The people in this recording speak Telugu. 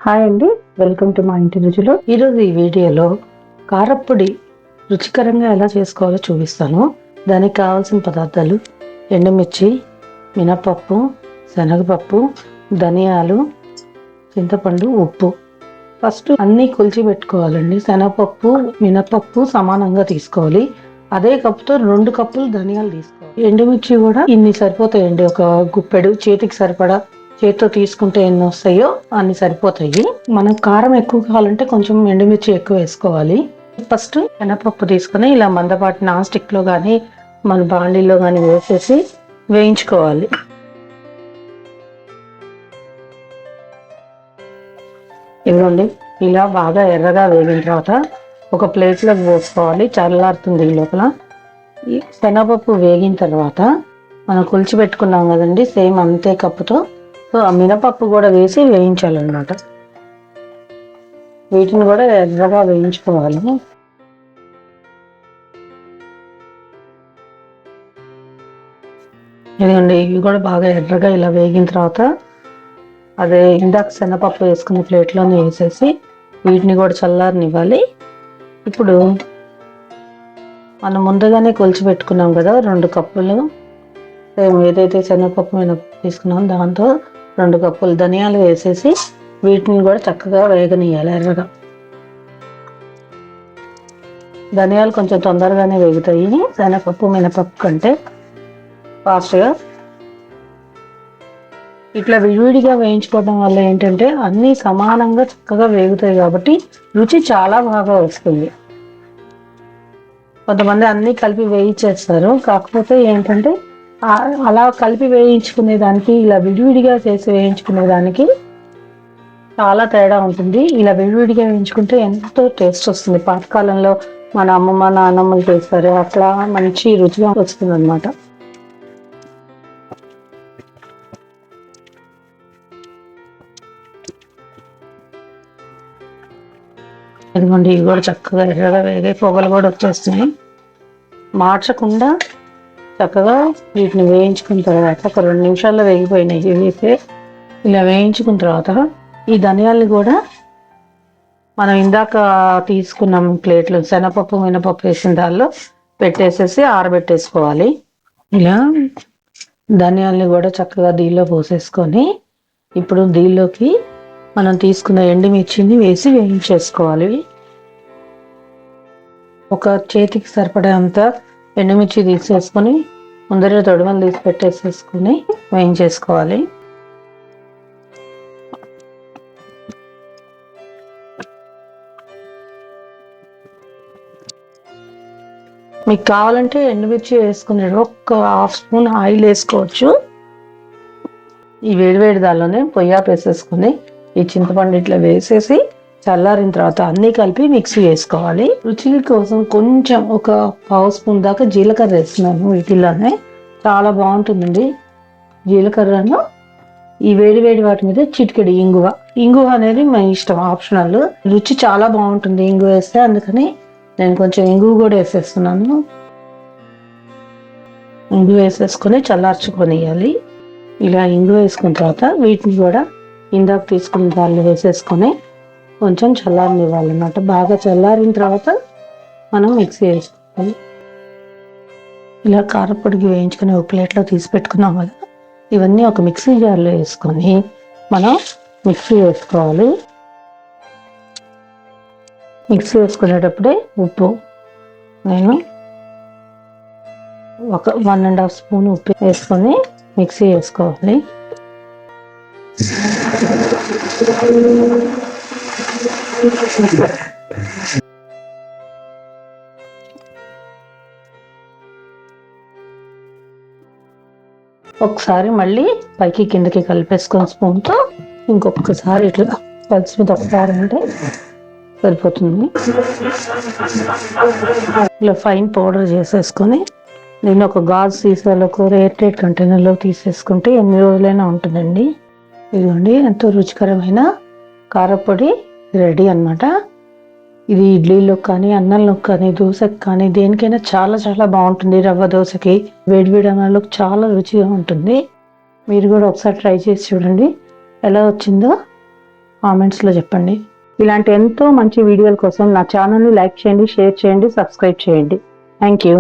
హాయ్ అండి, వెల్కమ్ టు మా ఇంటి రుచులు. ఈరోజు ఈ వీడియోలో కారప్పొడి రుచికరంగా ఎలా చేసుకోవాలో చూపిస్తాను. దానికి కావాల్సిన పదార్థాలు: ఎండుమిర్చి, మినపప్పు, శనగపప్పు, ధనియాలు, చింతపండు, ఉప్పు. ఫస్ట్ అన్నీ కొలిచి పెట్టుకోవాలండి. శనగపప్పు, మినపప్పు సమానంగా తీసుకోవాలి. అదే కప్పుతో 2 కప్పులు ధనియాలు తీసుకోవాలి. ఎండుమిర్చి కూడా ఇన్ని సరిపోతాయండి. ఒక గుప్పెడు చేతికి సరిపడా, చేతితో తీసుకుంటే ఎన్ని వస్తాయో అన్ని సరిపోతాయి. మనం కారం ఎక్కువ కావాలంటే కొంచెం ఎండుమిర్చి ఎక్కువ వేసుకోవాలి. ఫస్ట్ శనగపప్పు తీసుకుని ఇలా మందపాటి నాన్ స్టిక్ లో కానీ మన బాండీలో కానీ వేసేసి వేయించుకోవాలి. ఇదిగోండి, ఇలా బాగా ఎర్రగా వేగిన తర్వాత ఒక ప్లేట్లోకి పోసుకోవాలి. చల్లారుతుంది. ఈ లోపల ఈ శనగపప్పు వేగిన తర్వాత మనం కొలిచి పెట్టుకున్నాం కదండి, సేమ్ అంతే కప్పుతో ఆ మినపప్పు కూడా వేసి వేయించాలన్నమాట. వీటిని కూడా ఎర్రగా వేయించుకోవాలి. ఎందుకంటే ఇవి కూడా బాగా ఎర్రగా ఇలా వేగిన తర్వాత అదే ఇందాక శనగపప్పు వేసుకున్న ప్లేట్లోనే వేసేసి వీటిని కూడా చల్లారనివ్వాలి. ఇప్పుడు మనం ముందుగానే కొలిచి పెట్టుకున్నాం కదా 2 కప్పులు, ఏదైతే శనగపప్పు మినపప్పు తీసుకున్నాం దాంతో 2 కప్పులు ధనియాలు వేసేసి వీటిని కూడా చక్కగా వేగనీయాలి ఎర్రగా. ధనియాలు కొంచెం తొందరగానే వేగుతాయి శనగపప్పు మినపప్పు కంటే ఫాస్ట్గా. ఇట్లా విడివిడిగా వేయించుకోవడం వల్ల ఏంటంటే అన్నీ సమానంగా చక్కగా వేగుతాయి కాబట్టి రుచి చాలా బాగా వస్తుంది. కొంతమంది అన్నీ కలిపి వేయించేస్తారు. కాకపోతే ఏంటంటే అలా కలిపి వేయించుకునే దానికి ఇలా విడివిడిగా చేసి వేయించుకునే దానికి చాలా తేడా ఉంటుంది. ఇలా విడివిడిగా వేయించుకుంటే ఎంతో టేస్ట్ వస్తుంది. పాతకాలంలో మన అమ్మమ్మ నాన్నమ్మలు చేస్తారు, అట్లా మంచి రుచిగా వస్తుంది అన్నమాట. ఇదిగోండి, ఇవి కూడా చక్కగా ఎర్రగా వేగాయి, పొగలు కూడా వచ్చేస్తున్నాయి. మార్చకుండా చక్కగా వీటిని వేయించుకున్న తర్వాత ఒక 2 నిమిషాల్లో వేగిపోయినాయి. వేస్తే ఇలా వేయించుకున్న తర్వాత ఈ ధనియాలు కూడా మనం ఇందాక తీసుకున్నాం ప్లేట్లు శనగపప్పు మినపప్పు వేసిన దానిలో పెట్టేసేసి ఆరబెట్టేసుకోవాలి. ఇలా ధనియాల్ని కూడా చక్కగా దీనిలో పోసేసుకొని ఇప్పుడు దీనిలోకి మనం తీసుకున్న ఎండుమిర్చిని వేసి వేయించేసుకోవాలి. ఒక చేతికి సరిపడే అంత ఎండుమిర్చి తీసేసుకొని ముందర తొడిమలు తీసి పెట్టేసేసుకొని వేయించేసుకోవాలి. మీకు కావాలంటే ఎండుమిర్చి వేసుకునే ఒక 1/2 స్పూన్ ఆయిల్ వేసుకోవచ్చు. ఈ వేడివేడి దానిలోనే పొయ్యాపు వేసేసుకొని ఈ చింతపండు ఇట్లా వేసేసి చల్లారిన తర్వాత అన్నీ కలిపి మిక్సీ వేసుకోవాలి. రుచి కోసం కొంచెం ఒక 1/2 స్పూన్ దాకా జీలకర్ర వేస్తున్నాను. వీటిలోనే చాలా బాగుంటుందండి. జీలకర్రను ఈ వేడి వాటి మీద చిటికెడు ఇంగువ అనేది మన ఇష్టం, ఆప్షనల్. రుచి చాలా బాగుంటుంది ఇంగువ వేస్తే, అందుకని నేను కొంచెం ఇంగువ కూడా వేసేస్తున్నాను. ఇంగువ వేసేసుకొని చల్లార్చుకొనియాలి. ఇలా ఇంగువ వేసుకున్న తర్వాత వీటిని కూడా ఇందాక తీసుకున్న దాన్ని వేసేసుకొని కొంచెం చల్లారనివ్వాలన్నమాట. బాగా చల్లారిన తర్వాత మనం మిక్సీ వేసుకోవాలి. ఇలా కారపొడికి వేయించుకొని ఒక ప్లేట్లో తీసి పెట్టుకున్నాం కదా, ఇవన్నీ ఒక మిక్సీ జార్లో వేసుకొని మనం మిక్సీ వేసుకోవాలి. మిక్సీ వేసుకునేటప్పుడే ఉప్పు నేను ఒక 1.5 స్పూన్ ఉప్పు వేసుకొని మిక్సీ వేసుకోవాలి. ఒకసారి మళ్ళీ పైకి కిందకి కలిపేసుకొని స్పూన్తో ఇంకొకసారి ఇట్లా కలిసి మీద ఒకసారి అంటే సరిపోతుంది. ఇలా ఫైన్ పౌడర్ చేసేసుకొని దీన్ని ఒక గాజు సీసాలో ఎయిర్ టైట్ కంటైనర్లో తీసేసుకుంటే ఎన్ని రోజులైనా ఉంటుందండి. ఇదిగోండి, ఎంతో రుచికరమైన కారపొడి రెడీ అన్నమాట. ఇది ఇడ్లీలో కానీ అన్నంలో కానీ దోశకి కానీ దేనికైనా చాలా చాలా బాగుంటుంది. రవ్వ దోశకి వేడివేడి అన్నంలోకి చాలా రుచిగా ఉంటుంది. మీరు కూడా ఒకసారి ట్రై చేసి చూడండి ఎలా వచ్చిందో. కామెంట్స్లో చెప్పండి. ఇలాంటి ఎంతో మంచి వీడియోల కోసం నా ఛానల్ని లైక్ చేయండి, షేర్ చేయండి, సబ్స్క్రైబ్ చేయండి. Thank you.